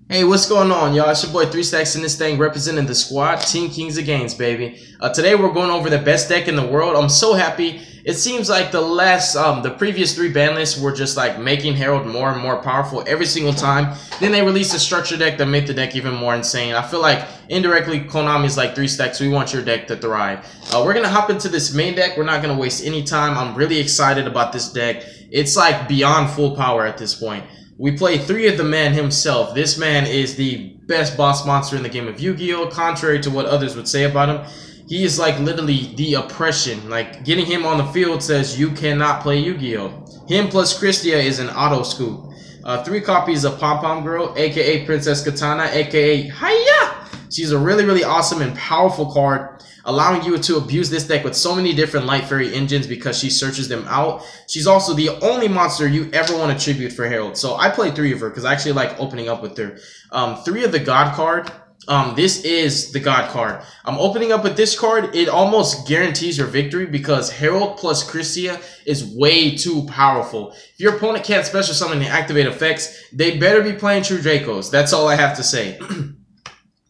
Hey, what's going on, y'all? It's your boy 3 Stacks in this thing, representing the squad, Team Kings of Games, baby. Today we're going over the best deck in the world. I'm so happy. It seems like the previous 3 ban lists were just like making Herald more and more powerful every single time. Then they released a structure deck that made the deck even more insane. I feel like indirectly Konami's like 3 Stacks. We want your deck to thrive. We're gonna hop into this main deck. We're not gonna waste any time. I'm really excited about this deck. It's like beyond full power at this point. We play 3 of the man himself. This man is the best boss monster in the game of Yu-Gi-Oh! Contrary to what others would say about him. He is like literally the oppression. Like getting him on the field says you cannot play Yu-Gi-Oh! Him plus Christia is an auto scoop. 3 copies of Pom Pom Girl, aka Princess Katana, aka Hiya! She's a really awesome and powerful card, allowing you to abuse this deck with so many different Light Fairy engines because she searches them out. She's also the only monster you ever want to tribute for Herald. So I play 3 of her because I actually like opening up with her. 3 of the God card. This is the God card. I'm opening up with this card. It almost guarantees your victory because Herald plus Christia is way too powerful. If your opponent can't special summon and activate effects, they better be playing True Dracos. That's all I have to say.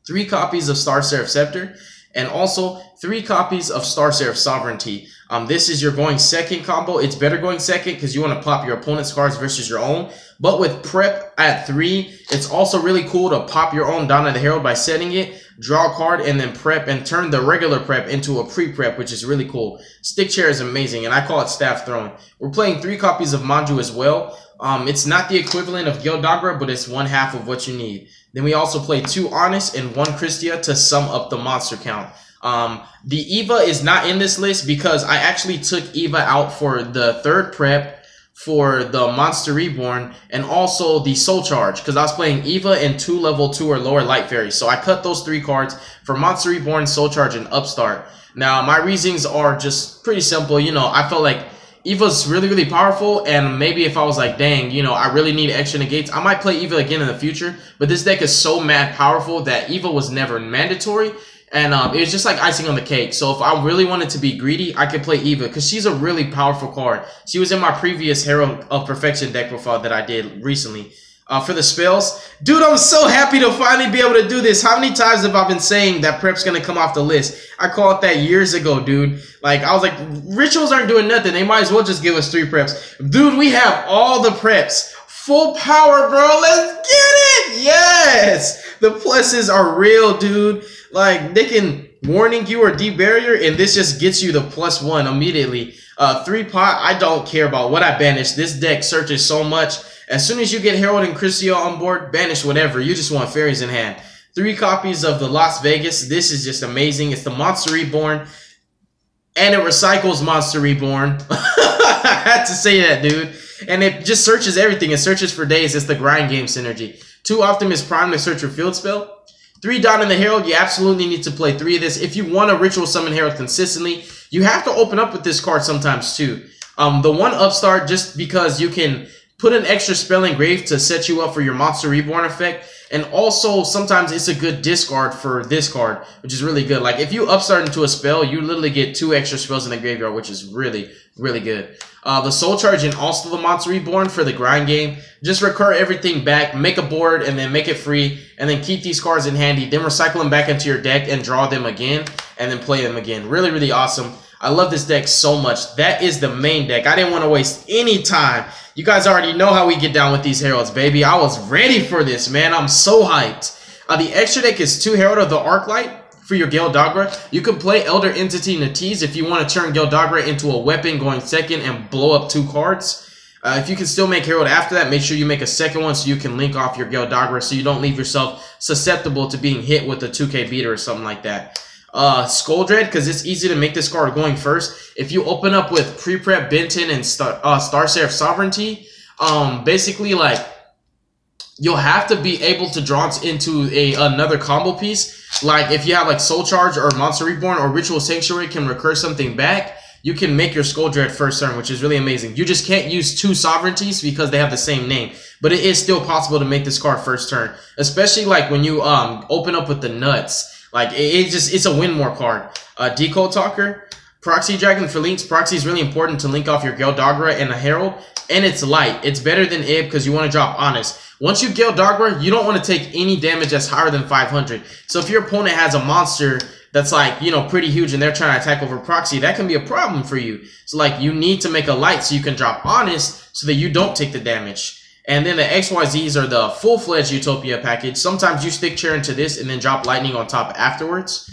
3 copies of Star Seraph Scepter. And also 3 copies of Star Seraph Sovereignty. This is your going second combo. It's better going second because you want to pop your opponent's cards versus your own. But with prep at 3, it's also really cool to pop your own down at the Herald by setting it, draw a card, and then prep and turn the regular prep into a pre-prep, which is really cool. Stick Chair is amazing, and I call it Staff Throne. We're playing 3 copies of Manju as well. It's not the equivalent of Gildagra, but it's 1/2 of what you need. Then we also play 2 Honest and 1 Christia to sum up the monster count. The Eva is not in this list because I actually took Eva out for the 3rd prep for the Monster Reborn and also the Soul Charge because I was playing Eva and 2 level 2 or lower Light Fairies. So I cut those 3 cards for Monster Reborn, Soul Charge, and Upstart. Now, my reasons are just pretty simple. You know, I felt like Eva's really powerful, and maybe if I was like, dang, you know, I really need extra negates, I might play Eva again in the future. But this deck is so mad powerful that Eva was never mandatory. And it was just like icing on the cake. So if I really wanted to be greedy, I could play Eva because she's a really powerful card. She was in my previous Herald of Perfection deck profile that I did recently. For the spells, dude, I'm so happy to finally be able to do this. How many times have I been saying that prep's gonna come off the list? I called that years ago, dude. Like, I was like, rituals aren't doing nothing. They might as well just give us 3 preps. Dude, we have all the preps. Full power, bro. Let's get it. Yes. The pluses are real, dude. Like, they can warning you or deep barrier, and this just gets you the +1 immediately. 3 pot, I don't care about what I banish. This deck searches so much. As soon as you get Herald and Christia on board, banish whatever. You just want fairies in hand. 3 copies of the Las Vegas. This is just amazing. It's the Monster Reborn, and it recycles Monster Reborn. I had to say that, dude. And it just searches everything. It searches for days. It's the grind game synergy. 2 Optimus Prime to search your field spell. 3 Dawn in the Herald. You absolutely need to play 3 of this. If you want to ritual summon Herald consistently, you have to open up with this card sometimes too. The 1 Upstart, just because you can put an extra spell in grave to set you up for your Monster Reborn effect. And also, sometimes it's a good discard for this card, which is really good. Like, if you upstart into a spell, you literally get 2 extra spells in the graveyard, which is really good. The Soul Charge and also the Monster Reborn for the grind game. Just recur everything back, make a board, and then make it free, and then keep these cards in handy. Then recycle them back into your deck and draw them again, and then play them again. Really awesome. I love this deck so much. That is the main deck. I didn't want to waste any time. You guys already know how we get down with these Heralds, baby. I was ready for this, man. I'm so hyped. The extra deck is 2 Herald of the Arclight for your Gildagra. You can play Elder Entity Natiz if you want to turn Gildagra into a weapon going second and blow up 2 cards. If you can still make Herald after that, make sure you make a second one so you can link off your Gildagra so you don't leave yourself susceptible to being hit with a 2K beater or something like that. Skull Dread, because it's easy to make this card going first. If you open up with pre-prep Benton and Star Seraph Sovereignty, basically, like, you'll have to be able to draw into another combo piece. Like, if you have, like, Soul Charge or Monster Reborn or Ritual Sanctuary can recur something back, you can make your Skull Dread first turn, which is really amazing. You just can't use 2 Sovereignties because they have the same name. But it is still possible to make this card first turn. Especially, like, when you open up with the Nuts. Like, it's a win more card. Decode Talker, Proxy Dragon for links. Proxy is really important to link off your Gildagra and a Herald. and it's light. It's better than Ib because you want to drop Honest. Once you Gale Darkrai, you don't want to take any damage that's higher than 500. So if your opponent has a monster that's like, you know, pretty huge and they're trying to attack over proxy, that can be a problem for you. So like you need to make a light so you can drop Honest so that you don't take the damage. And then the XYZs are the full-fledged Utopia package. Sometimes you stick chair into this and then drop lightning on top afterwards.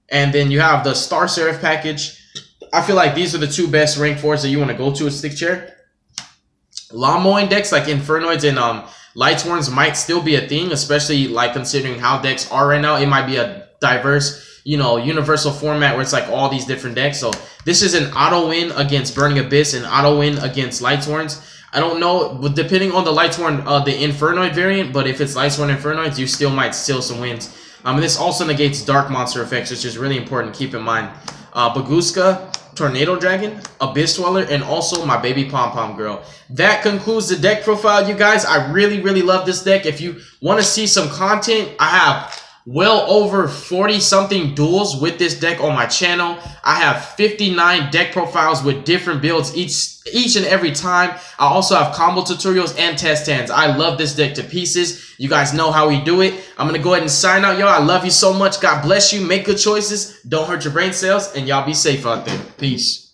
And then you have the Star Seraph package. I feel like these are the two best rank 4s that you want to go to with stick chair. Lawnmowing decks like Infernoids and Lightsworns might still be a thing, especially like considering how decks are right now. It might be a diverse, you know, universal format where it's like all these different decks. So this is an auto win against Burning Abyss and auto win against Lightsworns. I don't know, but depending on the Lightsworn, the Infernoid variant, but if it's Lightsworn Infernoids, you still might steal some wins. And this also negates Dark Monster effects, which is really important to keep in mind. Baguska, Tornado Dragon, Abyss Dweller, and also my baby Pom Pom Girl. That concludes the deck profile, you guys. I really, really love this deck. If you want to see some content, I have well over 40-something duels with this deck on my channel. I have 59 deck profiles with different builds each and every time. I also have combo tutorials and test hands. I love this deck to pieces. You guys know how we do it. I'm going to go ahead and sign out, y'all. I love you so much. God bless you. Make good choices. Don't hurt your brain cells. And y'all be safe out there. Peace.